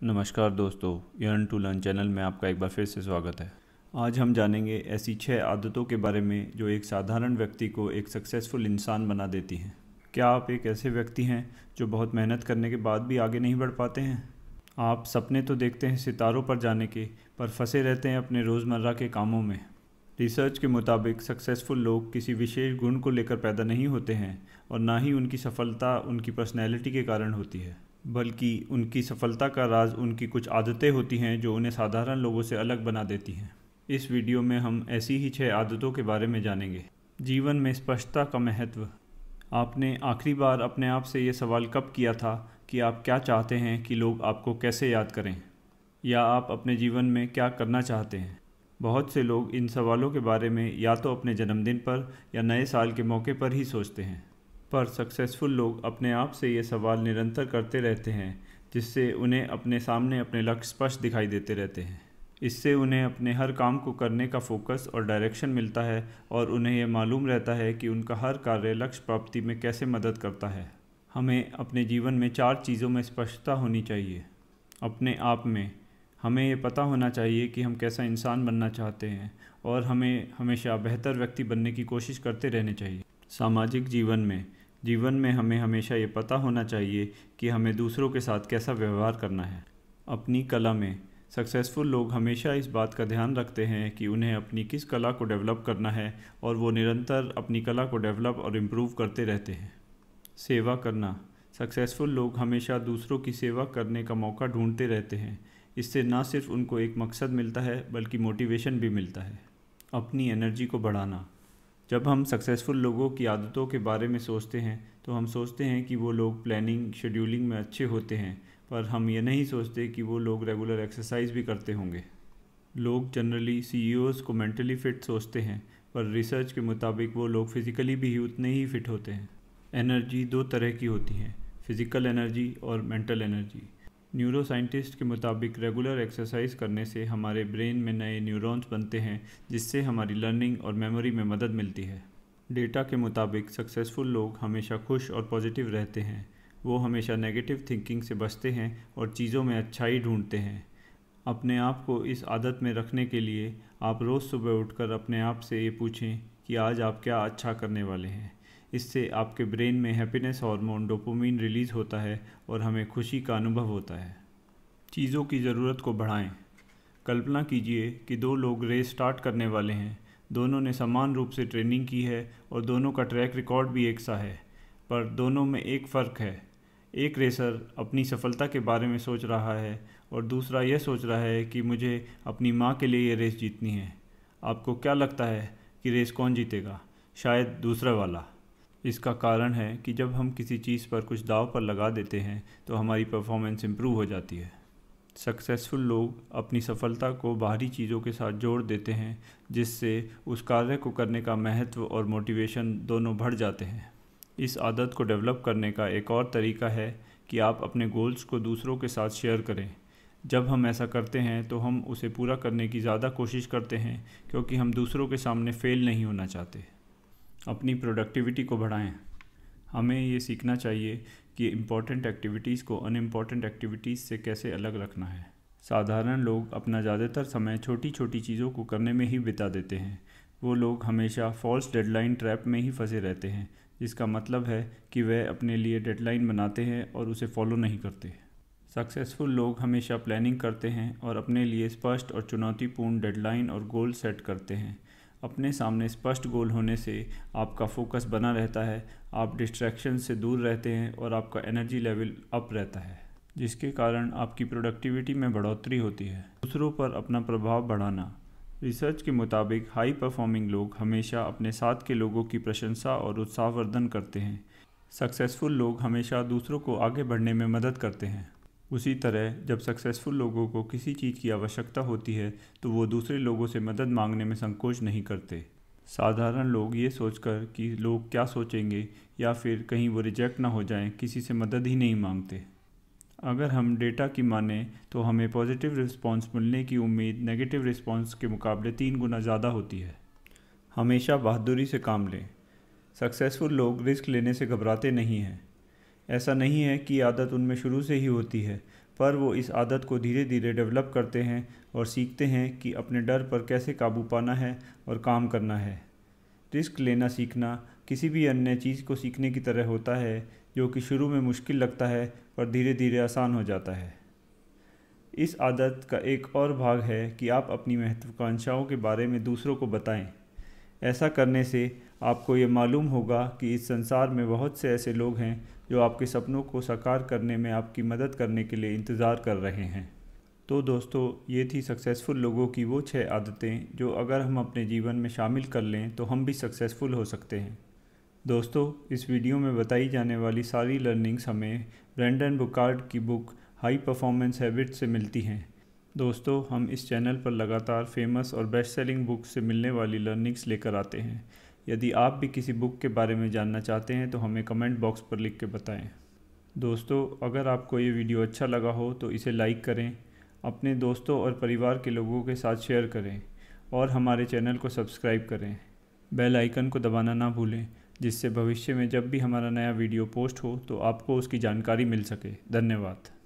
नमस्कार दोस्तों, yearn to learn channel में आपका एक बार फिर से स्वागत है। आज हम जानेंगे ऐसी 6 आदतों के बारे में जो एक साधारण व्यक्ति को एक सक्सेसफुल इंसान बना देती हैं। क्या आप एक ऐसे व्यक्ति हैं जो बहुत मेहनत करने के बाद भी आगे नहीं बढ़ पाते हैं? आप सपने तो देखते हैं सितारों पर जाने के, पर फंसे रहते हैं अपने रोज़मर्रा के कामों में। रिसर्च के मुताबिक सक्सेसफुल लोग किसी विशेष गुण को लेकर पैदा नहीं होते हैं और ना ही उनकी सफलता उनकी पर्सनैलिटी के कारण होती है, बल्कि उनकी सफलता का राज उनकी कुछ आदतें होती हैं जो उन्हें साधारण लोगों से अलग बना देती हैं। इस वीडियो में हम ऐसी ही 6 आदतों के बारे में जानेंगे। जीवन में स्पष्टता का महत्व। आपने आखिरी बार अपने आप से ये सवाल कब किया था कि आप क्या चाहते हैं कि लोग आपको कैसे याद करें, या आप अपने जीवन में क्या करना चाहते हैं? बहुत से लोग इन सवालों के बारे में या तो अपने जन्मदिन पर या नए साल के मौके पर ही सोचते हैं, पर सक्सेसफुल लोग अपने आप से ये सवाल निरंतर करते रहते हैं, जिससे उन्हें अपने सामने अपने लक्ष्य स्पष्ट दिखाई देते रहते हैं। इससे उन्हें अपने हर काम को करने का फोकस और डायरेक्शन मिलता है और उन्हें यह मालूम रहता है कि उनका हर कार्य लक्ष्य प्राप्ति में कैसे मदद करता है। हमें अपने जीवन में 4 चीज़ों में स्पष्टता होनी चाहिए। अपने आप में हमें ये पता होना चाहिए कि हम कैसा इंसान बनना चाहते हैं और हमें हमेशा बेहतर व्यक्ति बनने की कोशिश करते रहने चाहिए। सामाजिक जीवन में हमें हमेशा ये पता होना चाहिए कि हमें दूसरों के साथ कैसा व्यवहार करना है। अपनी कला में सक्सेसफुल लोग हमेशा इस बात का ध्यान रखते हैं कि उन्हें अपनी किस कला को डेवलप करना है और वो निरंतर अपनी कला को डेवलप और इम्प्रूव करते रहते हैं। सेवा करना। सक्सेसफुल लोग हमेशा दूसरों की सेवा करने का मौका ढूंढते रहते हैं। इससे न सिर्फ उनको एक मकसद मिलता है बल्कि मोटिवेशन भी मिलता है। अपनी एनर्जी को बढ़ाना। जब हम सक्सेसफुल लोगों की आदतों के बारे में सोचते हैं तो हम सोचते हैं कि वो लोग प्लानिंग शेड्यूलिंग में अच्छे होते हैं, पर हम ये नहीं सोचते कि वो लोग रेगुलर एक्सरसाइज भी करते होंगे। लोग जनरली सीईओज़ को मेंटली फ़िट सोचते हैं, पर रिसर्च के मुताबिक वो लोग फिज़िकली भी उतने ही फिट होते हैं। एनर्जी 2 तरह की होती है, फिज़िकल एनर्जी और मेंटल एनर्जी। न्यूरो साइंटिस्ट के मुताबिक रेगुलर एक्सरसाइज करने से हमारे ब्रेन में नए न्यूरॉन्स बनते हैं, जिससे हमारी लर्निंग और मेमोरी में मदद मिलती है। डेटा के मुताबिक सक्सेसफुल लोग हमेशा खुश और पॉजिटिव रहते हैं। वो हमेशा नेगेटिव थिंकिंग से बचते हैं और चीज़ों में अच्छाई ढूंढते हैं। अपने आप को इस आदत में रखने के लिए आप रोज़ सुबह उठकर अपने आप से ये पूछें कि आज आप क्या अच्छा करने वाले हैं। इससे आपके ब्रेन में हैप्पीनेस हार्मोन डोपामिन रिलीज़ होता है और हमें खुशी का अनुभव होता है। चीज़ों की ज़रूरत को बढ़ाएं। कल्पना कीजिए कि 2 लोग रेस स्टार्ट करने वाले हैं। दोनों ने समान रूप से ट्रेनिंग की है और दोनों का ट्रैक रिकॉर्ड भी एक सा है, पर दोनों में एक फ़र्क है। एक रेसर अपनी सफलता के बारे में सोच रहा है और दूसरा यह सोच रहा है कि मुझे अपनी माँ के लिए ये रेस जीतनी है। आपको क्या लगता है कि रेस कौन जीतेगा? शायद दूसरा वाला। इसका कारण है कि जब हम किसी चीज़ पर कुछ दांव पर लगा देते हैं तो हमारी परफॉर्मेंस इम्प्रूव हो जाती है। सक्सेसफुल लोग अपनी सफलता को बाहरी चीज़ों के साथ जोड़ देते हैं, जिससे उस कार्य को करने का महत्व और मोटिवेशन दोनों बढ़ जाते हैं। इस आदत को डेवलप करने का एक और तरीका है कि आप अपने गोल्स को दूसरों के साथ शेयर करें। जब हम ऐसा करते हैं तो हम उसे पूरा करने की ज़्यादा कोशिश करते हैं, क्योंकि हम दूसरों के सामने फेल नहीं होना चाहते। अपनी प्रोडक्टिविटी को बढ़ाएं। हमें ये सीखना चाहिए कि इम्पॉर्टेंट एक्टिविटीज़ को अनइम्पॉर्टेंट एक्टिविटीज़ से कैसे अलग रखना है। साधारण लोग अपना ज़्यादातर समय छोटी छोटी चीज़ों को करने में ही बिता देते हैं। वो लोग हमेशा फॉल्स डेडलाइन ट्रैप में ही फंसे रहते हैं, जिसका मतलब है कि वह अपने लिए डेडलाइन बनाते हैं और उसे फॉलो नहीं करते। सक्सेसफुल लोग हमेशा प्लानिंग करते हैं और अपने लिए स्पष्ट और चुनौतीपूर्ण डेडलाइन और गोल सेट करते हैं। अपने सामने स्पष्ट गोल होने से आपका फोकस बना रहता है, आप डिस्ट्रैक्शन से दूर रहते हैं और आपका एनर्जी लेवल अप रहता है, जिसके कारण आपकी प्रोडक्टिविटी में बढ़ोतरी होती है। दूसरों पर अपना प्रभाव बढ़ाना। रिसर्च के मुताबिक हाई परफॉर्मिंग लोग हमेशा अपने साथ के लोगों की प्रशंसा और उत्साहवर्धन करते हैं। सक्सेसफुल लोग हमेशा दूसरों को आगे बढ़ने में मदद करते हैं। उसी तरह जब सक्सेसफुल लोगों को किसी चीज़ की आवश्यकता होती है तो वो दूसरे लोगों से मदद मांगने में संकोच नहीं करते। साधारण लोग ये सोचकर कि लोग क्या सोचेंगे या फिर कहीं वो रिजेक्ट ना हो जाएं, किसी से मदद ही नहीं मांगते। अगर हम डेटा की माने तो हमें पॉजिटिव रिस्पांस मिलने की उम्मीद नेगेटिव रिस्पांस के मुकाबले 3 गुना ज़्यादा होती है। हमेशा बहादुरी से काम लें। सक्सेसफुल लोग रिस्क लेने से घबराते नहीं हैं। ऐसा नहीं है कि आदत उनमें शुरू से ही होती है, पर वो इस आदत को धीरे धीरे डेवलप करते हैं और सीखते हैं कि अपने डर पर कैसे काबू पाना है और काम करना है। रिस्क लेना सीखना किसी भी अन्य चीज़ को सीखने की तरह होता है, जो कि शुरू में मुश्किल लगता है पर धीरे धीरे आसान हो जाता है। इस आदत का एक और भाग है कि आप अपनी महत्वाकांक्षाओं के बारे में दूसरों को बताएं। ऐसा करने से आपको ये मालूम होगा कि इस संसार में बहुत से ऐसे लोग हैं जो आपके सपनों को साकार करने में आपकी मदद करने के लिए इंतज़ार कर रहे हैं। तो दोस्तों, ये थी सक्सेसफुल लोगों की वो 6 आदतें जो अगर हम अपने जीवन में शामिल कर लें तो हम भी सक्सेसफुल हो सकते हैं। दोस्तों, इस वीडियो में बताई जाने वाली सारी लर्निंग्स हमें ब्रेंडन बुकार्ड की बुक हाई परफॉर्मेंस हैबिट्स से मिलती हैं। दोस्तों, हम इस चैनल पर लगातार फेमस और बेस्ट सेलिंग बुक्स से मिलने वाली लर्निंग्स लेकर आते हैं। यदि आप भी किसी बुक के बारे में जानना चाहते हैं तो हमें कमेंट बॉक्स पर लिख के बताएं। दोस्तों, अगर आपको ये वीडियो अच्छा लगा हो तो इसे लाइक करें, अपने दोस्तों और परिवार के लोगों के साथ शेयर करें और हमारे चैनल को सब्सक्राइब करें। बेल आइकन को दबाना ना भूलें, जिससे भविष्य में जब भी हमारा नया वीडियो पोस्ट हो तो आपको उसकी जानकारी मिल सके। धन्यवाद।